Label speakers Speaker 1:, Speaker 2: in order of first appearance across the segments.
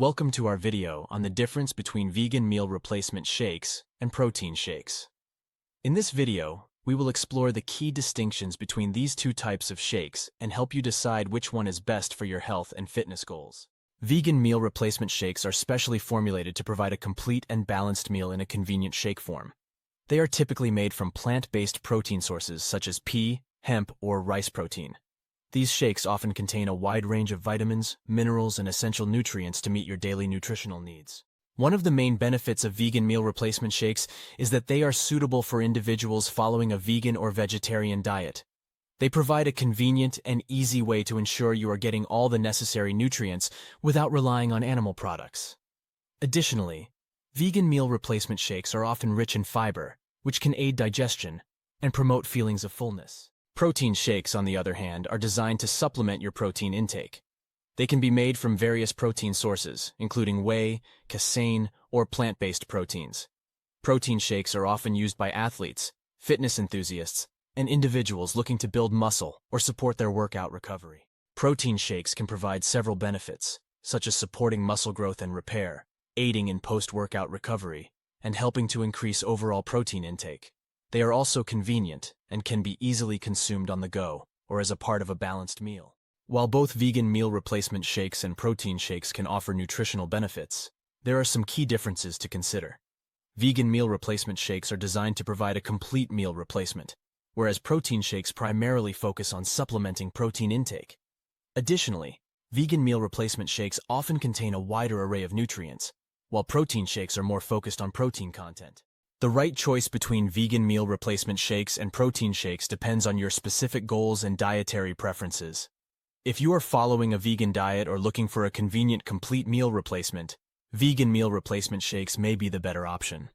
Speaker 1: Welcome to our video on the difference between vegan meal replacement shakes and protein shakes. In this video, we will explore the key distinctions between these two types of shakes and help you decide which one is best for your health and fitness goals. Vegan meal replacement shakes are specially formulated to provide a complete and balanced meal in a convenient shake form. They are typically made from plant-based protein sources such as pea, hemp, or rice protein. These shakes often contain a wide range of vitamins, minerals, and essential nutrients to meet your daily nutritional needs. One of the main benefits of vegan meal replacement shakes is that they are suitable for individuals following a vegan or vegetarian diet. They provide a convenient and easy way to ensure you are getting all the necessary nutrients without relying on animal products. Additionally, vegan meal replacement shakes are often rich in fiber, which can aid digestion and promote feelings of fullness. Protein shakes, on the other hand, are designed to supplement your protein intake. They can be made from various protein sources, including whey, casein, or plant-based proteins. Protein shakes are often used by athletes, fitness enthusiasts, and individuals looking to build muscle or support their workout recovery. Protein shakes can provide several benefits, such as supporting muscle growth and repair, aiding in post-workout recovery, and helping to increase overall protein intake. They are also convenient and can be easily consumed on the go or as a part of a balanced meal. While both vegan meal replacement shakes and protein shakes can offer nutritional benefits, there are some key differences to consider. Vegan meal replacement shakes are designed to provide a complete meal replacement, whereas protein shakes primarily focus on supplementing protein intake. Additionally, vegan meal replacement shakes often contain a wider array of nutrients, while protein shakes are more focused on protein content. The right choice between vegan meal replacement shakes and protein shakes depends on your specific goals and dietary preferences. If you are following a vegan diet or looking for a convenient complete meal replacement, vegan meal replacement shakes may be the better option.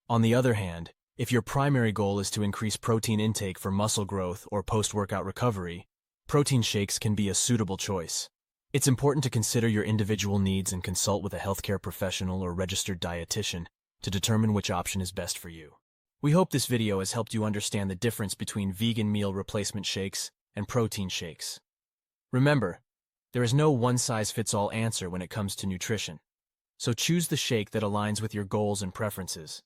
Speaker 1: On the other hand, if your primary goal is to increase protein intake for muscle growth or post-workout recovery, protein shakes can be a suitable choice. It's important to consider your individual needs and consult with a healthcare professional or registered dietitian to determine which option is best for you. We hope this video has helped you understand the difference between vegan meal replacement shakes and protein shakes. Remember, there is no one-size-fits-all answer when it comes to nutrition, so choose the shake that aligns with your goals and preferences.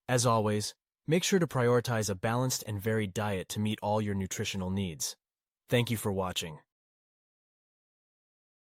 Speaker 1: As always, make sure to prioritize a balanced and varied diet to meet all your nutritional needs. Thank you for watching.